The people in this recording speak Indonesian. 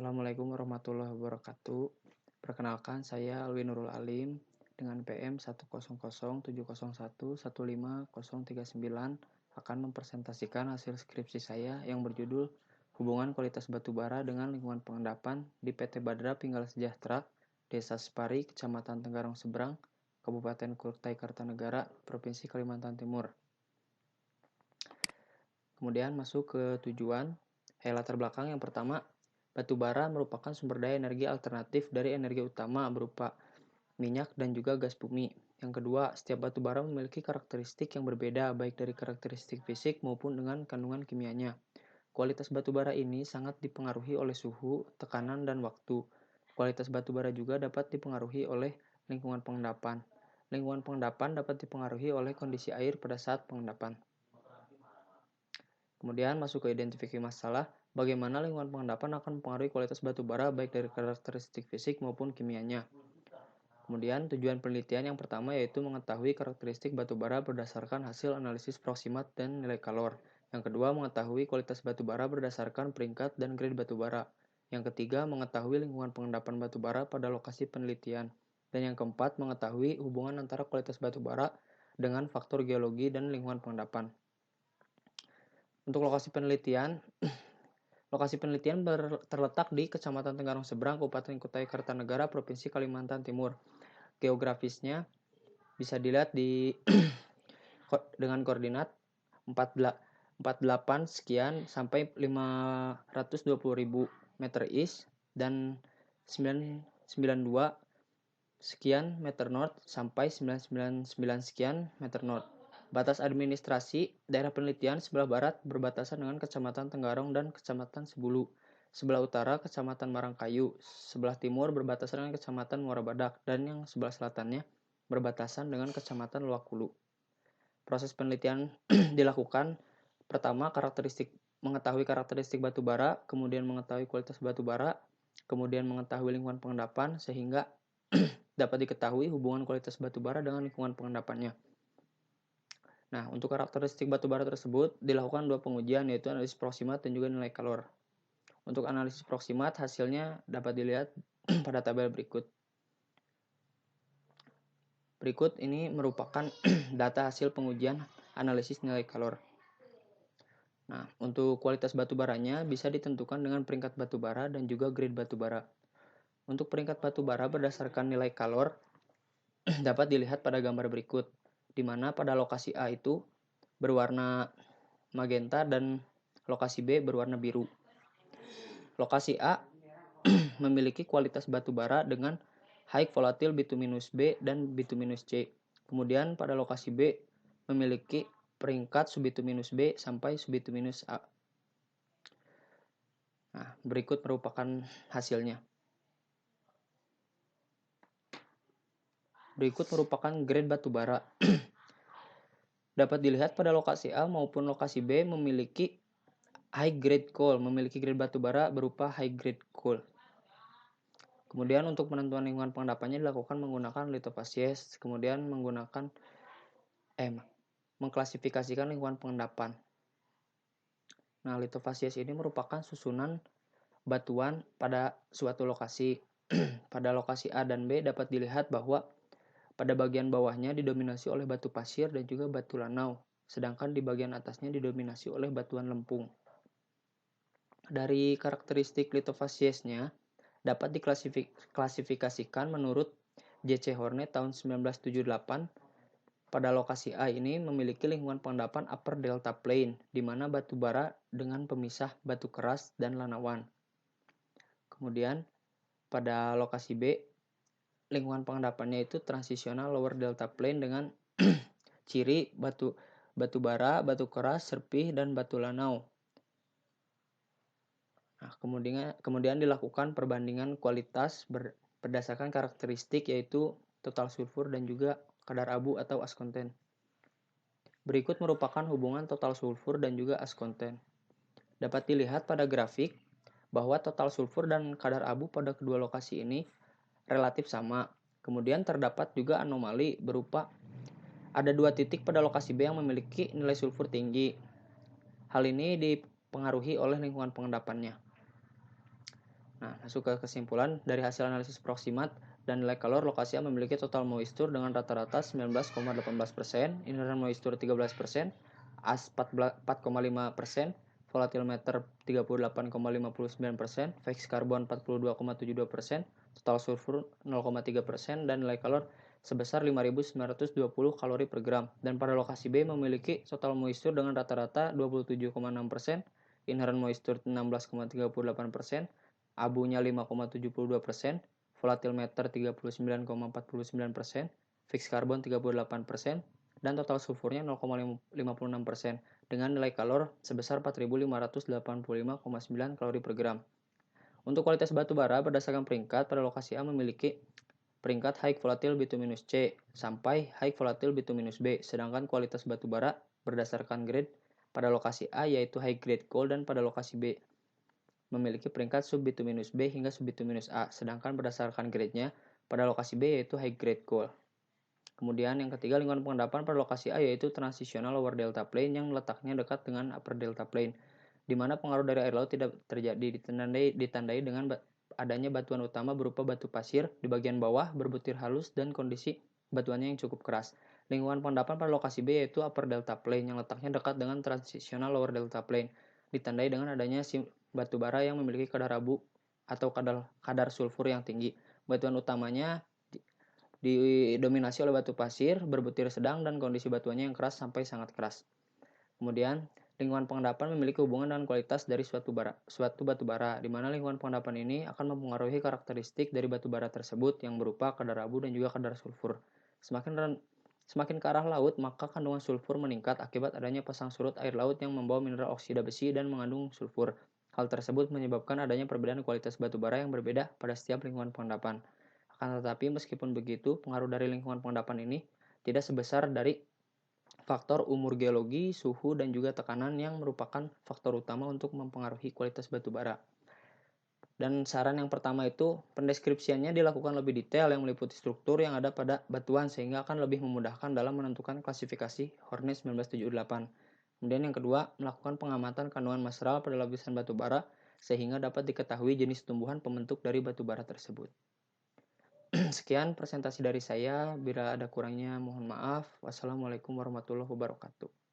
Assalamualaikum warahmatullahi wabarakatuh. Perkenalkan, saya Alwi Nurul Alim dengan PM 1007011511539 akan mempresentasikan hasil skripsi saya yang berjudul Hubungan Kualitas Batubara dengan Lingkungan Pengendapan di PT Badra Pinggala Sejahtera, Desa Separi, Kecamatan Tenggarong Seberang, Kabupaten Kutai Kartanegara, Provinsi Kalimantan Timur. Kemudian masuk ke tujuan. Latar belakang yang pertama, batu bara merupakan sumber daya energi alternatif dari energi utama berupa minyak dan juga gas bumi. Yang kedua, setiap batu bara memiliki karakteristik yang berbeda baik dari karakteristik fisik maupun dengan kandungan kimianya. Kualitas batu bara ini sangat dipengaruhi oleh suhu, tekanan, dan waktu. Kualitas batu bara juga dapat dipengaruhi oleh lingkungan pengendapan. Lingkungan pengendapan dapat dipengaruhi oleh kondisi air pada saat pengendapan. Kemudian masuk ke identifikasi masalah, bagaimana lingkungan pengendapan akan mempengaruhi kualitas batu bara baik dari karakteristik fisik maupun kimianya. Kemudian tujuan penelitian yang pertama yaitu mengetahui karakteristik batu bara berdasarkan hasil analisis proximat dan nilai kalor. Yang kedua, mengetahui kualitas batu bara berdasarkan peringkat dan grade batu bara. Yang ketiga, mengetahui lingkungan pengendapan batu bara pada lokasi penelitian. Dan yang keempat, mengetahui hubungan antara kualitas batu bara dengan faktor geologi dan lingkungan pengendapan. Untuk lokasi penelitian terletak di Kecamatan Tenggarong Seberang, Kabupaten Kutai Kartanegara, Provinsi Kalimantan Timur. Geografisnya bisa dilihat dengan koordinat 48 sekian sampai 520.000 meter east dan 992 sekian meter north sampai 999 sekian meter north. Batas administrasi daerah penelitian sebelah barat berbatasan dengan Kecamatan Tenggarong dan Kecamatan Sebulu. Sebelah utara Kecamatan Marangkayu, sebelah timur berbatasan dengan Kecamatan Muara Badak, dan yang sebelah selatannya berbatasan dengan Kecamatan Luakulu. Proses penelitian dilakukan pertama mengetahui karakteristik batu bara, kemudian mengetahui kualitas batu bara, kemudian mengetahui lingkungan pengendapan sehingga dapat diketahui hubungan kualitas batu bara dengan lingkungan pengendapannya. Nah, untuk karakteristik batu bara tersebut dilakukan dua pengujian yaitu analisis proximat dan juga nilai kalor. Untuk analisis proximat hasilnya dapat dilihat pada tabel berikut. Berikut ini merupakan data hasil pengujian analisis nilai kalor. Nah, untuk kualitas batu baranya bisa ditentukan dengan peringkat batu bara dan juga grade batu bara. Untuk peringkat batu bara berdasarkan nilai kalor dapat dilihat pada gambar berikut, di mana pada lokasi A itu berwarna magenta dan lokasi B berwarna biru. Lokasi A memiliki kualitas batu bara dengan high volatile bituminous B dan bituminous C. Kemudian pada lokasi B memiliki peringkat subbituminous B sampai subbituminous A. Nah, berikut merupakan hasilnya. Berikut merupakan grade batu bara. Dapat dilihat pada lokasi A maupun lokasi B memiliki high grade coal, memiliki grade batu bara berupa high grade coal. Kemudian untuk penentuan lingkungan pengendapannya dilakukan menggunakan lithofacies, kemudian mengklasifikasikan lingkungan pengendapan. Nah, lithofacies ini merupakan susunan batuan pada suatu lokasi. Pada lokasi A dan B dapat dilihat bahwa pada bagian bawahnya didominasi oleh batu pasir dan juga batu lanau, sedangkan di bagian atasnya didominasi oleh batuan lempung. Dari karakteristik lithofasiesnya dapat diklasifikasikan menurut J.C. Hornet tahun 1978. Pada lokasi A ini memiliki lingkungan pengendapan upper delta plain, di mana batu bara dengan pemisah batu keras dan lanawan. Kemudian pada lokasi B, lingkungan pengendapannya itu transisional lower delta plain dengan ciri batu bara, batu keras, serpih, dan batu lanau. Nah, kemudian dilakukan perbandingan kualitas berdasarkan karakteristik yaitu total sulfur dan juga kadar abu atau as content. Berikut merupakan hubungan total sulfur dan juga as content. Dapat dilihat pada grafik bahwa total sulfur dan kadar abu pada kedua lokasi ini relatif sama. Kemudian terdapat juga anomali berupa ada dua titik pada lokasi B yang memiliki nilai sulfur tinggi. Hal ini dipengaruhi oleh lingkungan pengendapannya. Nah, masuk ke kesimpulan, dari hasil analisis proximat dan nilai kalor, lokasi A memiliki total moisture dengan rata-rata 19,18%, inherent moisture 13%, as 4,5%, volatimeter 38,59%, fixed carbon 42,72%, total sulfur 0,3%, dan nilai kalor sebesar 5.920 kalori per gram. Dan pada lokasi B memiliki total moisture dengan rata-rata 27,6%, inherent moisture 16,38%, abunya 5,72%, volatimeter 39,49%, fixed carbon 38%, dan total sulfurnya 0,56% dengan nilai kalor sebesar 4.585,9 kalori per gram. Untuk kualitas batu bara berdasarkan peringkat, pada lokasi A memiliki peringkat high volatile bituminous C sampai high volatile bituminous B, sedangkan kualitas batu bara berdasarkan grade pada lokasi A yaitu high grade coal dan pada lokasi B memiliki peringkat subbituminous B hingga subbituminous A, sedangkan berdasarkan grade-nya pada lokasi B yaitu high grade coal. Kemudian yang ketiga, lingkungan pengendapan pada lokasi A yaitu transitional lower delta plain yang letaknya dekat dengan upper delta plain, di mana pengaruh dari air laut tidak terjadi, ditandai dengan adanya batuan utama berupa batu pasir di bagian bawah berbutir halus dan kondisi batuannya yang cukup keras. Lingkungan pengendapan pada lokasi B yaitu upper delta plain yang letaknya dekat dengan transitional lower delta plain, ditandai dengan adanya batu bara yang memiliki kadar abu atau kadar sulfur yang tinggi. Batuan utamanya didominasi oleh batu pasir berbutir sedang dan kondisi batuannya yang keras sampai sangat keras. Kemudian, lingkungan pengendapan memiliki hubungan dengan kualitas dari suatu batu bara, di mana lingkungan pengendapan ini akan mempengaruhi karakteristik dari batu bara tersebut yang berupa kadar abu dan juga kadar sulfur. Semakin ke arah laut, maka kandungan sulfur meningkat akibat adanya pasang surut air laut yang membawa mineral oksida besi dan mengandung sulfur. Hal tersebut menyebabkan adanya perbedaan kualitas batu bara yang berbeda pada setiap lingkungan pengendapan. Akan tetapi, meskipun begitu, pengaruh dari lingkungan pengendapan ini tidak sebesar dari faktor umur geologi, suhu, dan juga tekanan yang merupakan faktor utama untuk mempengaruhi kualitas batu bara. Dan saran yang pertama itu, pendeskripsiannya dilakukan lebih detail yang meliputi struktur yang ada pada batuan sehingga akan lebih memudahkan dalam menentukan klasifikasi Horne 1978. Kemudian yang kedua, melakukan pengamatan kandungan mineral pada lapisan batu bara sehingga dapat diketahui jenis tumbuhan pembentuk dari batu bara tersebut. Sekian presentasi dari saya, bila ada kurangnya mohon maaf. Wassalamualaikum warahmatullahi wabarakatuh.